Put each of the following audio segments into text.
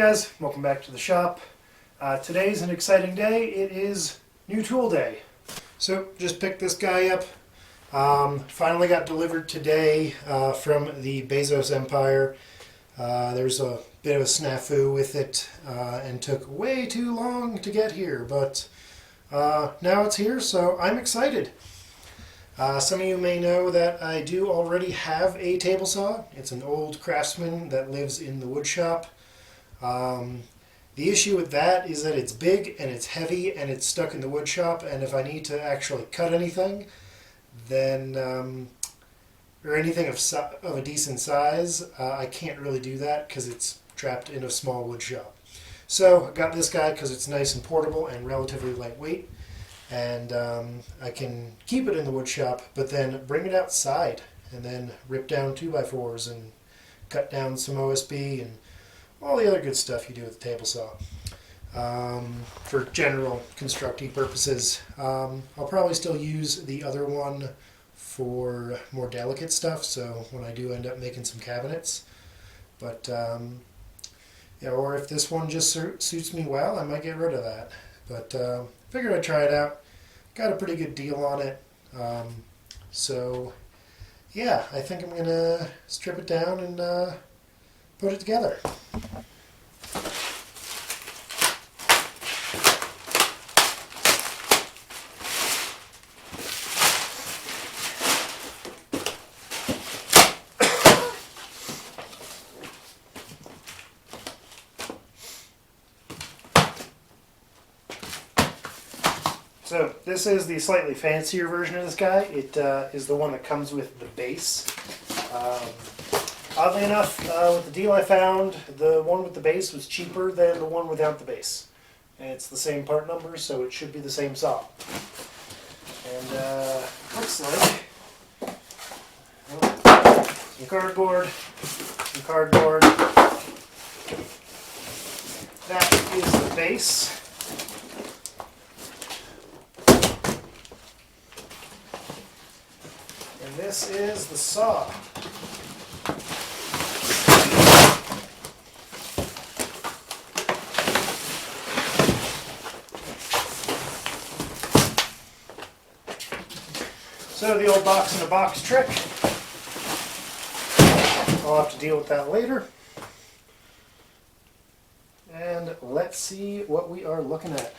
guys, welcome back to the shop. Today's an exciting day. It is new tool day. So just picked this guy up. Finally got delivered today from the Bezos Empire. There's a bit of a snafu with it and took way too long to get here, but now it's here, so I'm excited. Some of you may know that I do already have a table saw. It's an old Craftsman that lives in the wood shop. The issue with that is that it's big and it's heavy and it's stuck in the wood shop, and if I need to actually cut anything, then or anything of a decent size, I can't really do that because it's trapped in a small wood shop. So I got this guy because it's nice and portable and relatively lightweight, and I can keep it in the wood shop, but then bring it outside and then rip down 2x4s and cut down some OSB and all the other good stuff you do with the table saw. For general constructy purposes, I'll probably still use the other one for more delicate stuff, so when I do end up making some cabinets. But yeah, or if this one just suits me well, I might get rid of that. But figured I'd try it out. Got a pretty good deal on it. So yeah, I think I'm gonna strip it down and put it together. So this is the slightly fancier version of this guy. It is the one that comes with the base. Oddly enough, with the deal I found, the one with the base was cheaper than the one without the base. And it's the same part number, so it should be the same saw. And looks like some cardboard, That is the base. And this is the saw. So the old box in a box trick. I'll have to deal with that later. And let's see what we are looking at.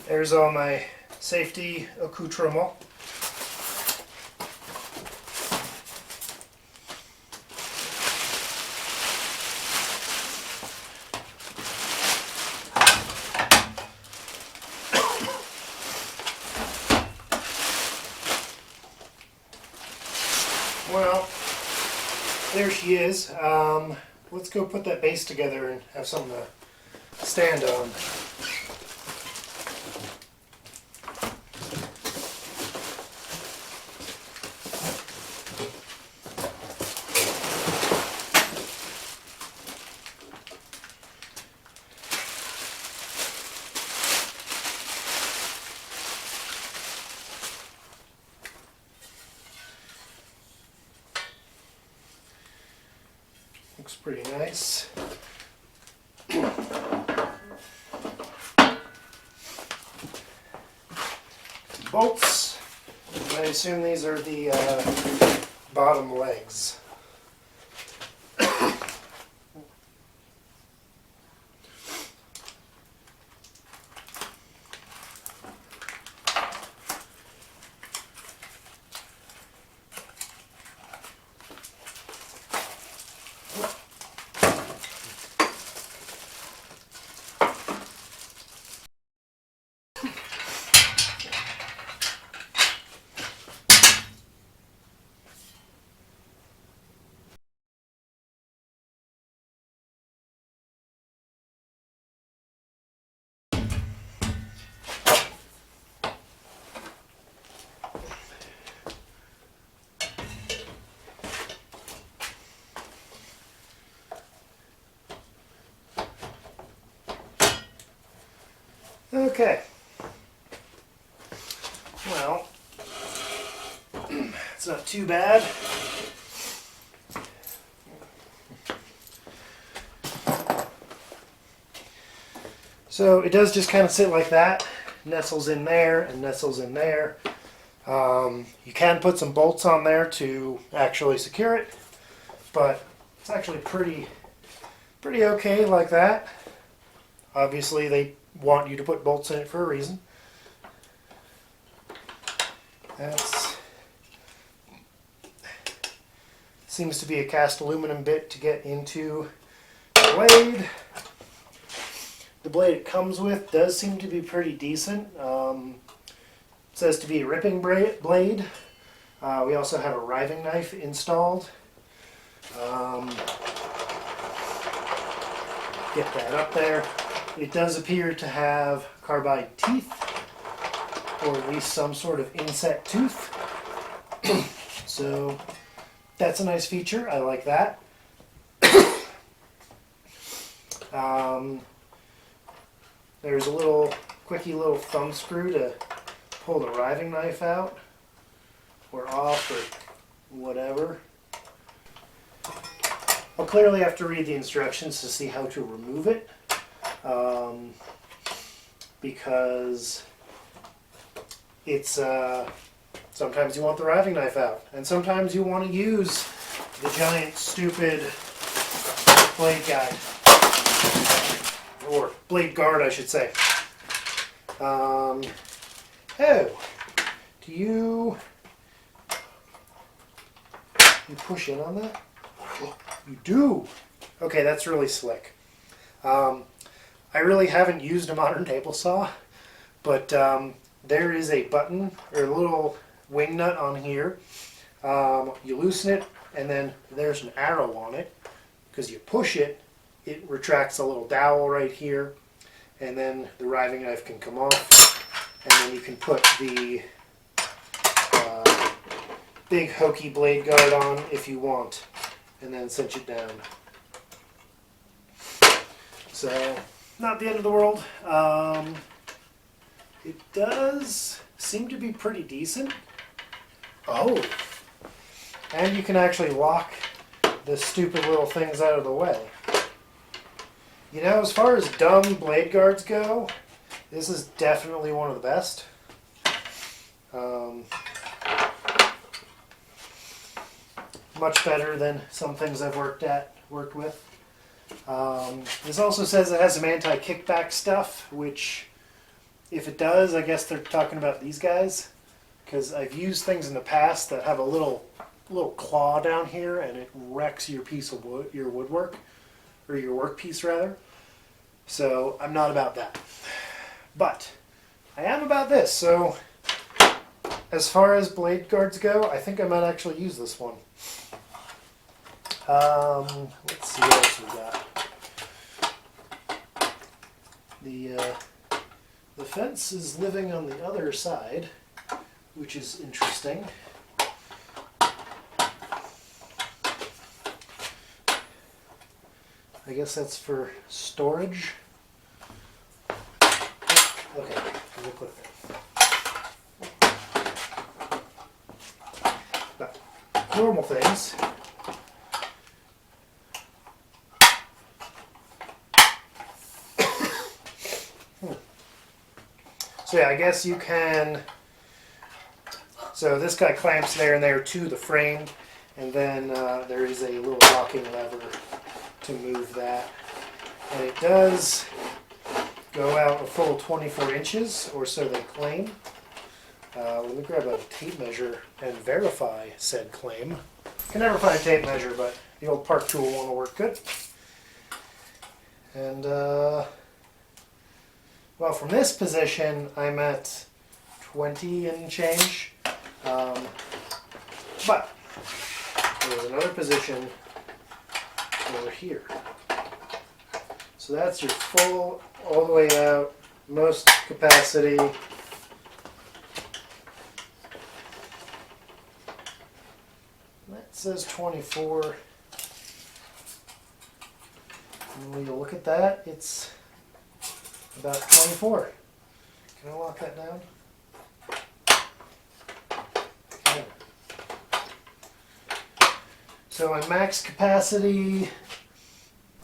There's all my safety accoutrement. Well, there she is. Let's go put that base together and have something to stand on. Looks pretty nice. Bolts. I assume these are the bottom legs. Okay. Well, it's not too bad. So it does just kind of sit like that, nestles in there and nestles in there. You can put some bolts on there to actually secure it, but it's actually pretty okay like that. Obviously they want you to put bolts in it for a reason. That's seems to be a cast aluminum bit to get into the blade. The blade it comes with does seem to be pretty decent. It says to be a ripping blade. We also have a riving knife installed. Get that up there. It does appear to have carbide teeth, or at least some sort of inset tooth. So that's a nice feature. I like that. There's a little quickie little thumb screw to pull the riving knife out or off or whatever. I'll clearly have to read the instructions to see how to remove it, because it's sometimes you want the riving knife out, and sometimes you want to use the giant stupid blade guide. Or blade guard, I should say. Oh, do you push in on that? You do. Okay, that's really slick. I really haven't used a modern table saw, but there is a button or a little wing nut on here. You loosen it, and then there's an arrow on it. Because you push it, it retracts a little dowel right here, and then the riving knife can come off, and then you can put the big hokey blade guard on if you want, and then cinch it down. So, not the end of the world. It does seem to be pretty decent. Oh, and you can actually lock the stupid little things out of the way. You know, as far as dumb blade guards go, this is definitely one of the best. Much better than some things I've worked with. This also says it has some anti-kickback stuff, which, if it does, I guess they're talking about these guys. Because I've used things in the past that have a little claw down here, and it wrecks your piece of wood, your woodwork, or your workpiece rather. So I'm not about that. But I am about this. So as far as blade guards go, I think I might actually use this one. Let's see what else we got. The fence is living on the other side, which is interesting. I guess that's for storage. Okay, we'll put it there. But normal things. So yeah, I guess you can. So this guy clamps there and there to the frame, and then there is a little locking lever to move that. And it does go out a full 24 inches, or so they claim. Let me grab a tape measure and verify said claim. Can never find a tape measure, but the old Park tool one will work good. And well, from this position, I'm at 20 and change. But there's another position over here. So that's your full, all the way out, most capacity. That says 24. And when you look at that, it's about 24. Can I lock that down? Okay. So my max capacity,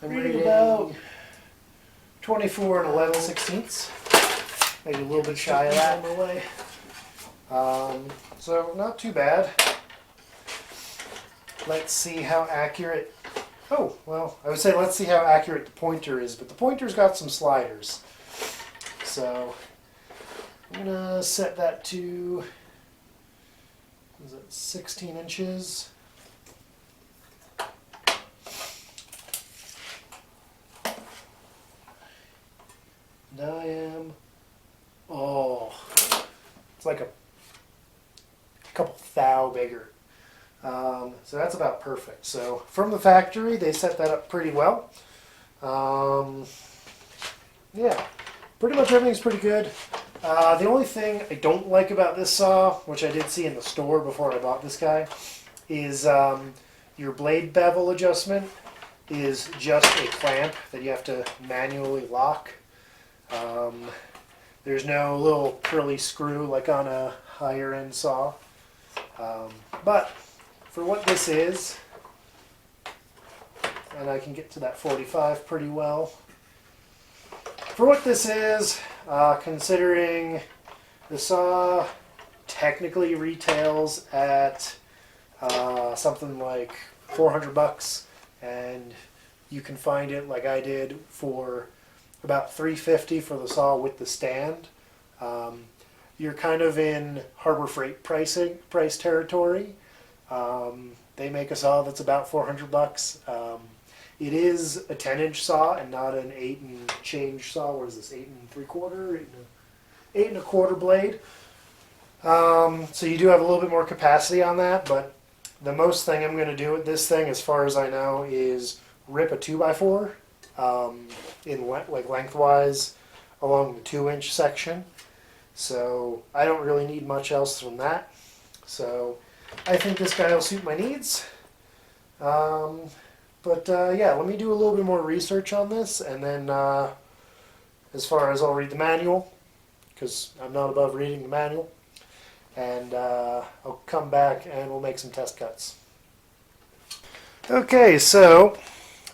I'm reading about 24 and 11/16. Maybe a little bit shy of that. On my way. So not too bad. Let's see how accurate. Oh, well, I would say let's see how accurate the pointer is, but the pointer's got some sliders. So I'm gonna set that to, is it 16 inches? And I am, oh, it's like a couple thou bigger. So that's about perfect. So from the factory, they set that up pretty well. Yeah, pretty much everything's pretty good. The only thing I don't like about this saw, which I did see in the store before I bought this guy, is your blade bevel adjustment is just a clamp that you have to manually lock. There's no little curly screw like on a higher end saw. But for what this is, and I can get to that 45 pretty well. For what this is, considering the saw technically retails at something like 400 bucks, and you can find it like I did for about 350 for the saw with the stand. You're kind of in Harbor Freight price territory. They make a saw that's about 400 bucks. It is a 10-inch saw and not an 8 and change saw. What is this? 8 3/4, 8 1/4 blade. So you do have a little bit more capacity on that, but the most thing I'm going to do with this thing, as far as I know, is rip a 2x4 in like lengthwise along the 2-inch section. So I don't really need much else from that. So I think this guy will suit my needs. Yeah, let me do a little bit more research on this, and then as far as I'll read the manual, because I'm not above reading the manual, and I'll come back and we'll make some test cuts. Okay, so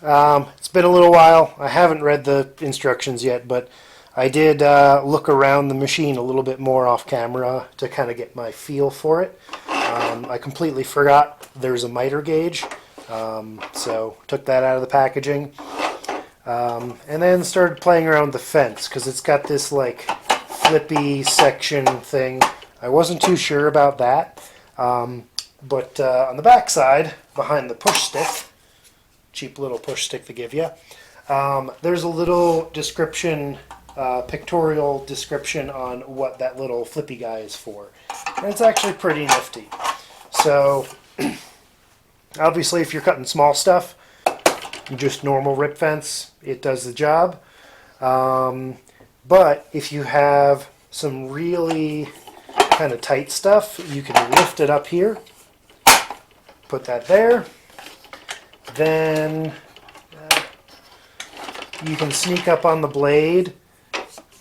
it's been a little while. I haven't read the instructions yet, but I did look around the machine a little bit more off camera to kind of get my feel for it. I completely forgot there's a miter gauge, so took that out of the packaging. And then started playing around with the fence, because it's got this like flippy section thing. I wasn't too sure about that, but on the back side, behind the push stick, cheap little push stick they give you, there's a little description, pictorial description on what that little flippy guy is for. And it's actually pretty nifty. So obviously if you're cutting small stuff, just normal rip fence, it does the job. But if you have some really kind of tight stuff, you can lift it up here, put that there, then you can sneak up on the blade,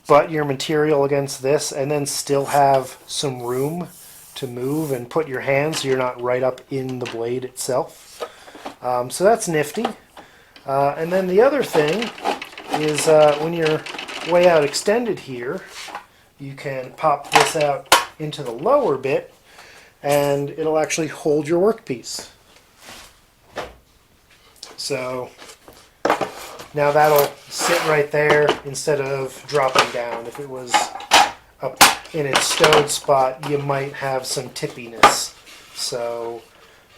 butt your material against this, and then still have some room to move and put your hand so you're not right up in the blade itself. So that's nifty. And then the other thing is when you're way out extended here, you can pop this out into the lower bit and it'll actually hold your workpiece. So now that'll sit right there instead of dropping down. If it was up in its stowed spot, you might have some tippiness. So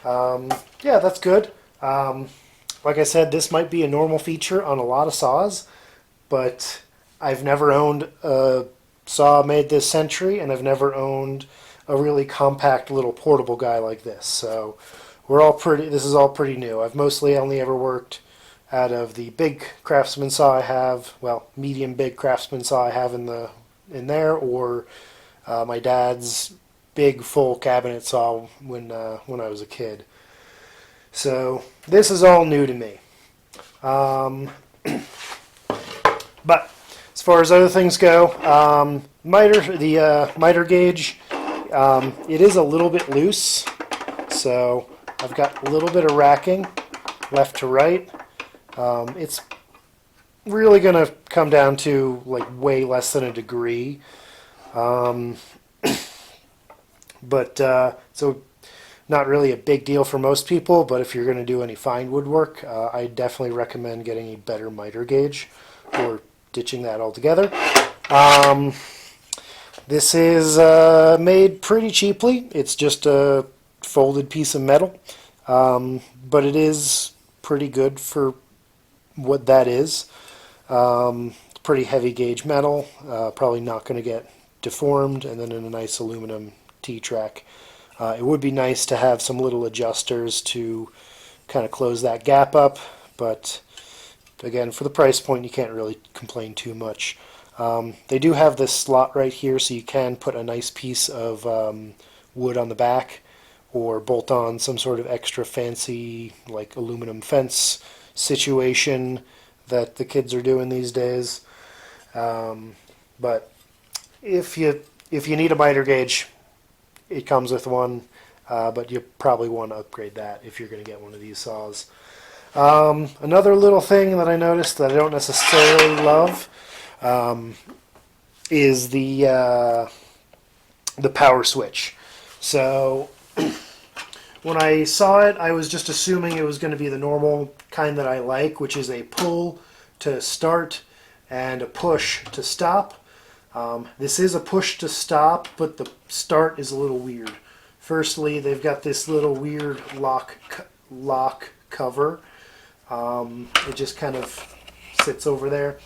yeah, that's good. Like I said, this might be a normal feature on a lot of saws, but I've never owned a saw made this century, and I've never owned a really compact little portable guy like this. So this is all pretty new. I've mostly only ever worked out of the big Craftsman saw I have, well, medium big Craftsman saw I have in there, or my dad's big full cabinet saw when I was a kid. So this is all new to me. But As far as other things go, miter gauge, it is a little bit loose, so I've got a little bit of racking left to right. It's really going to come down to like way less than a degree. So not really a big deal for most people, but if you're going to do any fine woodwork, I definitely recommend getting a better miter gauge or ditching that altogether. This is made pretty cheaply. It's just a folded piece of metal, but it is pretty good for what that is. It's pretty heavy gauge metal, probably not going to get deformed, and then in a nice aluminum T-track. It would be nice to have some little adjusters to kind of close that gap up, but again, for the price point, you can't really complain too much. They do have this slot right here, so you can put a nice piece of wood on the back or bolt on some sort of extra fancy like aluminum fence situation that the kids are doing these days. But if you need a miter gauge, it comes with one, but you probably want to upgrade that if you're going to get one of these saws. Another little thing that I noticed that I don't necessarily love is the power switch. So when I saw it, I was just assuming it was going to be the normal kind that I like, which is a pull to start and a push to stop. This is a push to stop, but the start is a little weird. Firstly, they've got this little weird lock cover. It just kind of sits over there.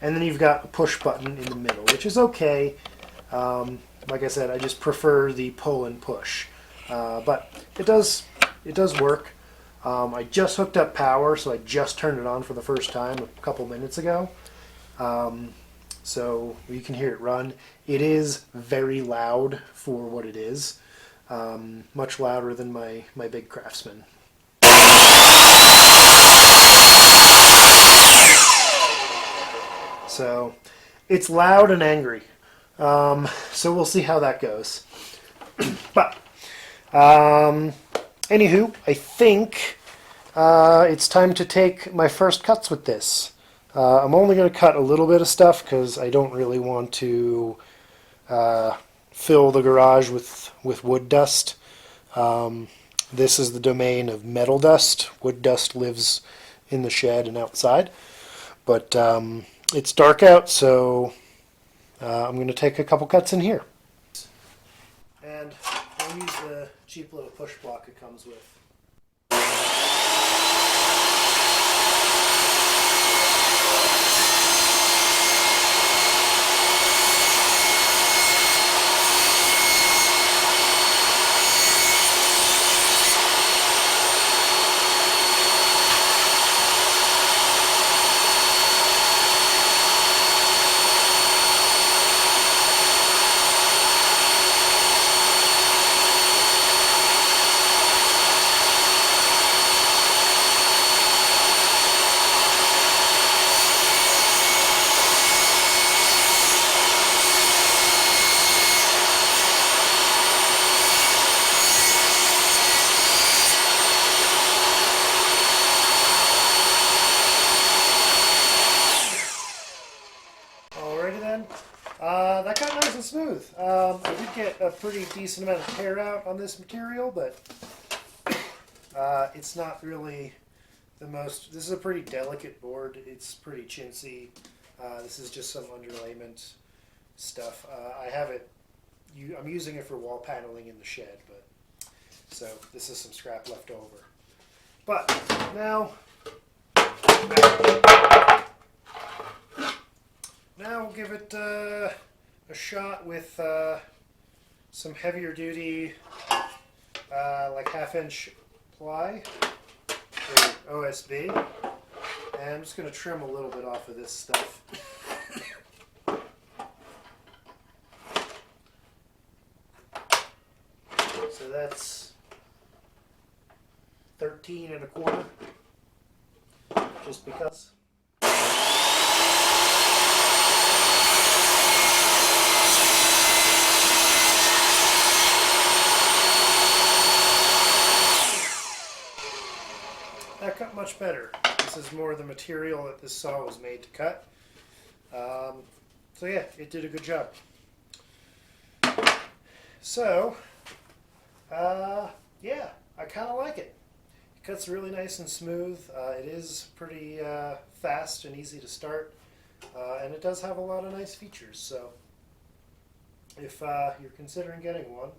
And then you've got a push button in the middle, which is okay. Like I said, I just prefer the pull and push. But it does work. I just hooked up power, so I just turned it on for the first time a couple minutes ago. So you can hear it run. It is very loud for what it is. Much louder than my big Craftsman. So it's loud and angry. So we'll see how that goes. But anywho, I think it's time to take my first cuts with this. I'm only going to cut a little bit of stuff because I don't really want to fill the garage with wood dust. This is the domain of metal dust. Wood dust lives in the shed and outside. But it's dark out, so I'm going to take a couple cuts in here. And I'll use the cheap little push block it comes with. That got nice and smooth. I did get a pretty decent amount of tear out on this material, but it's not really the most... This is a pretty delicate board. It's pretty chintzy. This is just some underlayment stuff. I'm using it for wall paneling in the shed, but so this is some scrap left over. But now we'll give it a shot with some heavier duty, like 1/2-inch ply, or OSB. And I'm just going to trim a little bit off of this stuff. So that's 13 1/4, just because. much better. This is more the material that this saw was made to cut. So yeah, it did a good job. So, yeah, I kind of like it. It cuts really nice and smooth. It is pretty fast and easy to start. And it does have a lot of nice features. So, if you're considering getting one,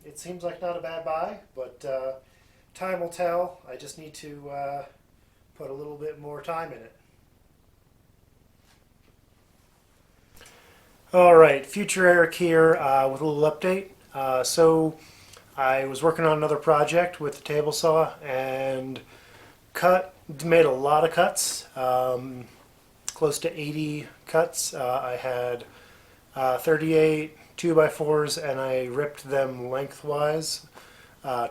it seems like not a bad buy, but time will tell. I just need to put a little bit more time in it. Alright, Future Eric here with a little update. So I was working on another project with the table saw and made a lot of cuts, close to 80 cuts. I had 38 2x4s and I ripped them lengthwise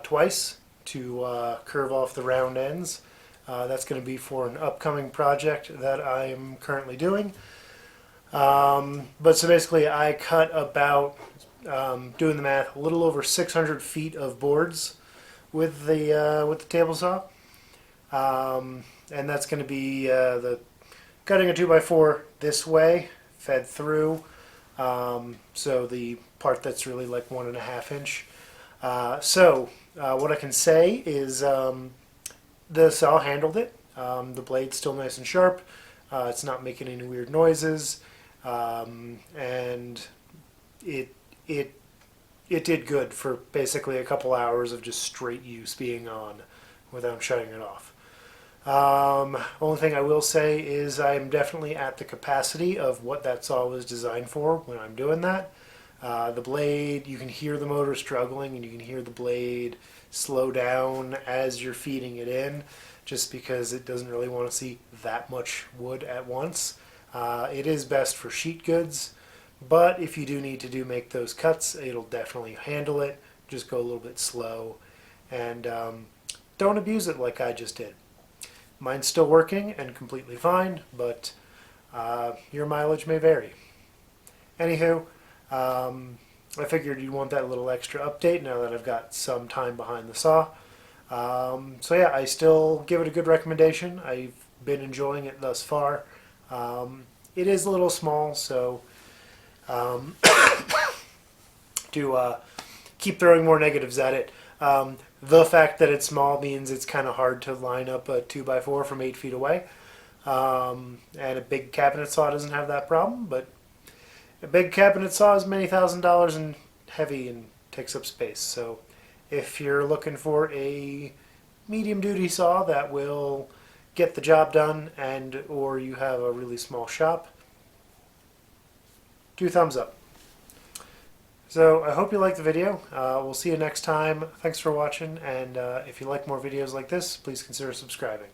twice to curve off the round ends. That's going to be for an upcoming project that I'm currently doing. But so basically I cut about, doing the math, a little over 600 feet of boards with the table saw. And that's going to be cutting a 2x4 this way, fed through. So the part that's really like 1.5 inch. What I can say is the saw handled it. The blade's still nice and sharp. It's not making any weird noises. And it did good for basically a couple hours of just straight use being on without shutting it off. Only thing I will say is I am definitely at the capacity of what that saw was designed for when I'm doing that. The blade, you can hear the motor struggling and you can hear the blade slow down as you're feeding it in, just because it doesn't really want to see that much wood at once. It is best for sheet goods, but if you do need to make those cuts, it'll definitely handle it. Just go a little bit slow and don't abuse it like I just did. Mine's still working and completely fine, but your mileage may vary. Anywho, I figured you'd want that little extra update now that I've got some time behind the saw. So yeah, I still give it a good recommendation. I've been enjoying it thus far. It is a little small, so to keep throwing more negatives at it. The fact that it's small means it's kind of hard to line up a 2x4 from 8 feet away. And a big cabinet saw doesn't have that problem, but a big cabinet saw is many $1,000s and heavy and takes up space. So if you're looking for a medium duty saw that will get the job done, and or you have a really small shop, 2 thumbs up. So I hope you liked the video. We'll see you next time. Thanks for watching, and if you like more videos like this, please consider subscribing.